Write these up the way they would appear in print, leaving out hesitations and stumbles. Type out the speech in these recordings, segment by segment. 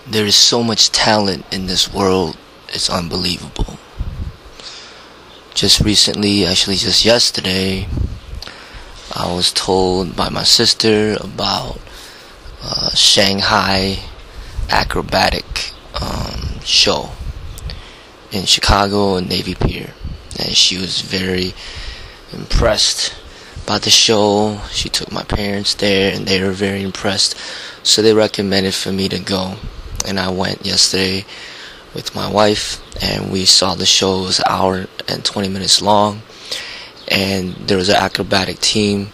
There is so much talent in this world, it's unbelievable. Just recently, actually just yesterday, I was told by my sister about Shanghai acrobatic show in Chicago and Navy Pier, and she was very impressed by the show. She took my parents there and they were very impressed, so they recommended for me to go, and I went yesterday with my wife and we saw the show. It was an hour and 20 minutes long, and there was an acrobatic team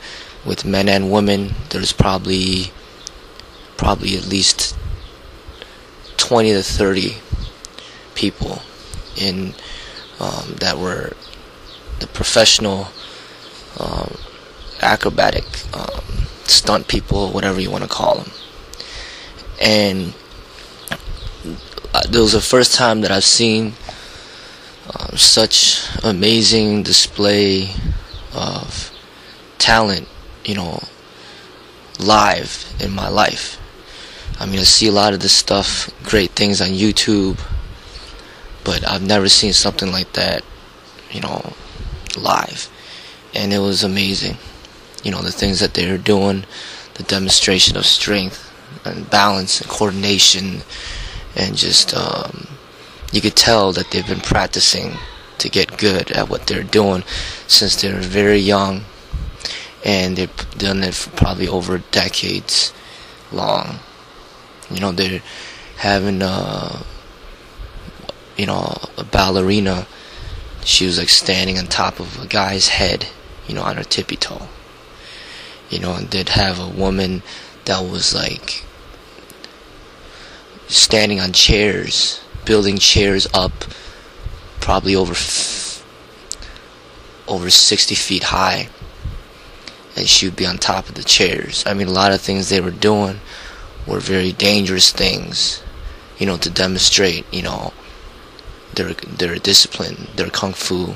with men and women. There was probably at least 20 to 30 people in that were the professional acrobatic stunt people, whatever you want to call them. And it was the first time that I've seen such amazing display of talent, live in my life. I mean, I see a lot of this stuff, great things on YouTube, but I've never seen something like that, live. And it was amazing. The things that they were doing, the demonstration of strength and balance and coordination, and just you could tell that they've been practicing to get good at what they're doing since they're very young, and they've done it for probably over decades long. They're having a ballerina. She was like standing on top of a guy's head, on her tippy toe. And they'd have a woman that was like standing on chairs, building chairs up probably over 60 feet high, and she would be on top of the chairs. I mean, a lot of things they were doing were very dangerous things, to demonstrate, their discipline, their kung fu.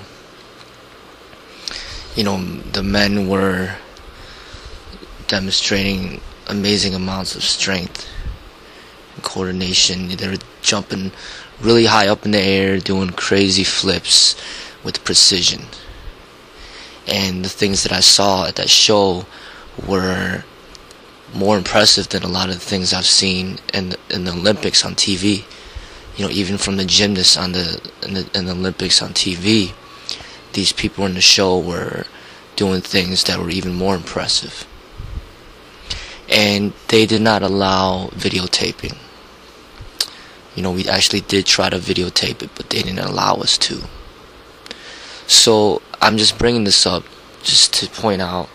The men were demonstrating amazing amounts of strength and coordination. They were jumping really high up in the air, doing crazy flips with precision. And the things that I saw at that show were more impressive than a lot of the things I've seen in the Olympics on TV. Even from the gymnasts in the Olympics on TV, these people in the show were doing things that were even more impressive. And they did not allow videotaping. We actually did try to videotape it, but they didn't allow us to. So I'm just bringing this up just to point out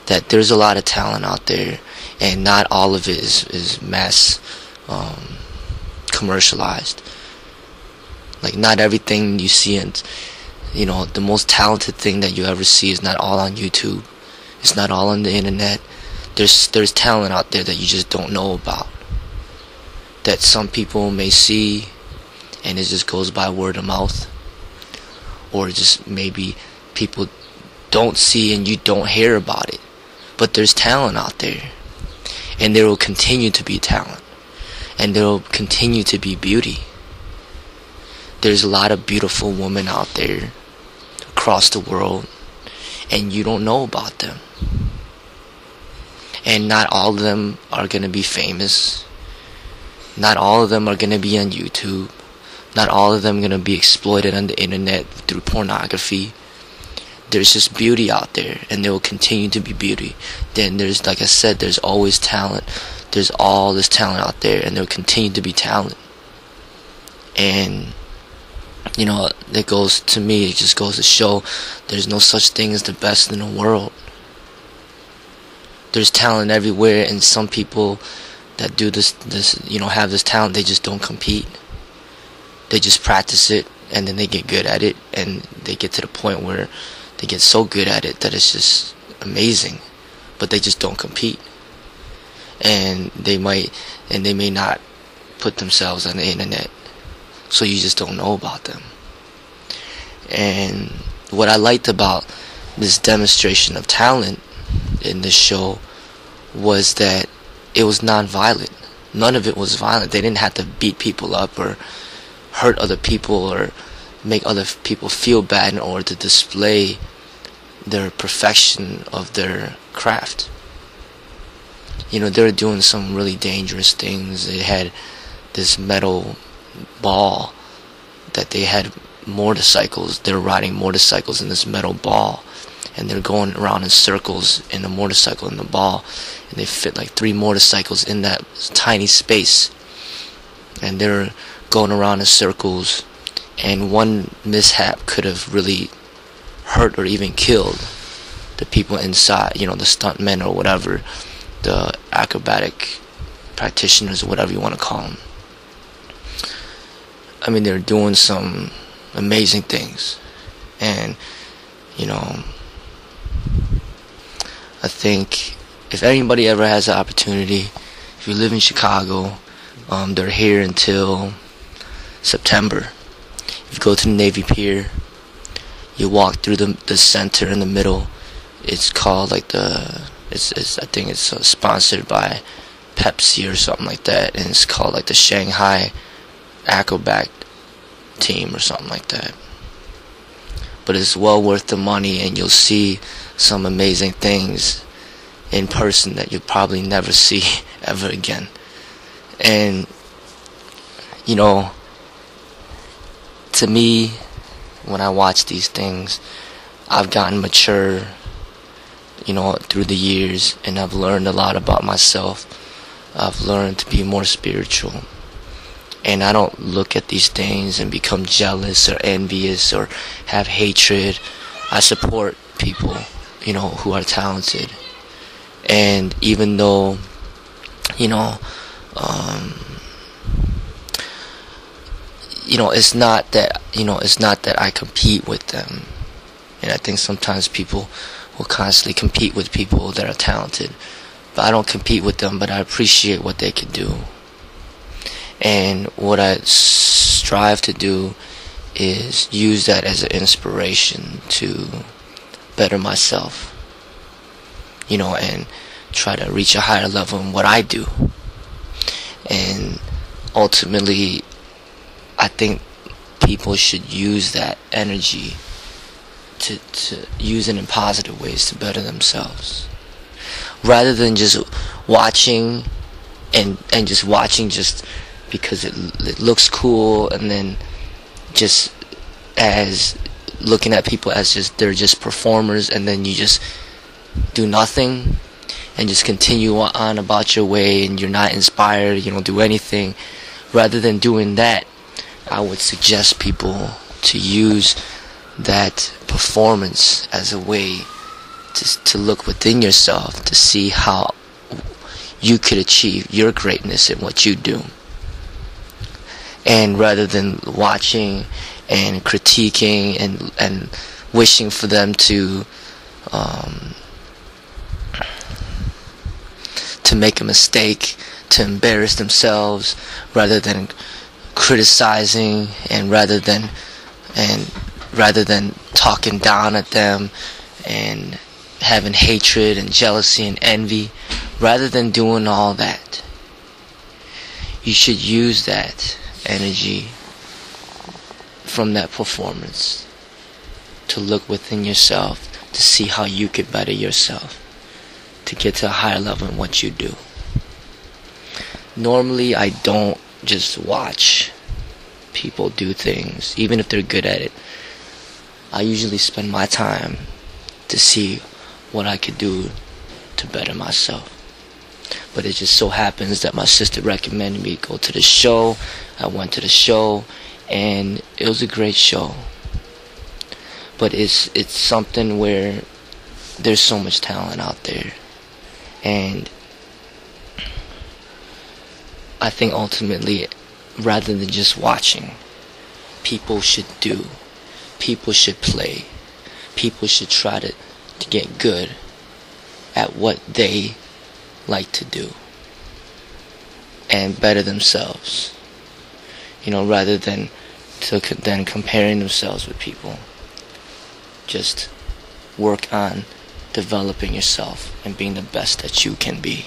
that there's a lot of talent out there, and not all of it is mass commercialized. Like, not everything you see, and the most talented thing that you ever see is not all on YouTube. It's not all on the internet. There's talent out there that you just don't know about, that some people may see and it just goes by word of mouth, or just maybe people don't see and you don't hear about it. But there's talent out there, and there will continue to be talent, and there will continue to be beauty. There's a lot of beautiful women out there across the world, and you don't know about them. And not all of them are going to be famous. Not all of them are going to be on YouTube. Not all of them are going to be exploited on the internet through pornography. There's just beauty out there, and there will continue to be beauty. Then there's, like I said, there's always talent. There's all this talent out there, and there will continue to be talent. And it goes to me, it just goes to show there's no such thing as the best in the world. There's talent everywhere, and some people that do this have this talent, they just don't compete. They just practice it, and then they get good at it, and they get to the point where they get so good at it that it's just amazing, but they just don't compete. And they may not put themselves on the internet, so you just don't know about them. And what I liked about this demonstration of talent in this show was that it was non-violent. none of it was violent. They didn't have to beat people up or hurt other people or make other people feel bad in order to display their perfection of their craft. You know, they were doing some really dangerous things. They had this metal ball that they had motorcycles. They were riding motorcycles in this metal ball, and they're going around in circles in the motorcycle in the ball, and they fit like 3 motorcycles in that tiny space, and they're going around in circles, and one mishap could have really hurt or even killed the people inside, you know, the stuntmen or whatever, the acrobatic practitioners or whatever you want to call them. I mean, they're doing some amazing things, and you know, I think if anybody ever has the opportunity, if you live in Chicago, they're here until September. If you go to the Navy Pier, you walk through the center in the middle. It's called like I think it's sponsored by Pepsi or something like that, and it's called like the Shanghai acrobat team or something like that. But it's well worth the money, and you'll see some amazing things in person that you'll probably never see ever again. And you know, to me, when I watch these things, I've gotten mature, you know, through the years, and I've learned a lot about myself. I've learned to be more spiritual, and I don't look at these things and become jealous or envious or have hatred. I support people, you know, who are talented, and even though, you know, it's not that I compete with them, and I think sometimes people will constantly compete with people that are talented, but I don't compete with them, but I appreciate what they can do. And what I strive to do is use that as an inspiration to better myself, you know, and try to reach a higher level in what I do. And ultimately, I think people should use that energy to use it in positive ways to better themselves, rather than just watching and just watching just because it looks cool, and then just as looking at people as just they're just performers, and then you just do nothing and just continue on about your way, and you're not inspired, you don't do anything. Rather than doing that, I would suggest people to use that performance as a way to look within yourself to see how you could achieve your greatness in what you do. And rather than watching and critiquing and wishing for them to make a mistake, to embarrass themselves, rather than criticizing, and rather than talking down at them and having hatred and jealousy and envy, rather than doing all that, you should use that energy from that performance to look within yourself to see how you could better yourself, to get to a higher level in what you do. Normally, I don't just watch people do things, even if they're good at it. I usually spend my time to see what I could do to better myself. But it just so happens that my sister recommended me go to the show. I went to the show, and it was a great show. But it's something where there's so much talent out there, and I think ultimately, rather than just watching, people should do. People should play. People should try to get good at what they like to do and better themselves, you know, rather than comparing themselves with people. Just work on developing yourself and being the best that you can be.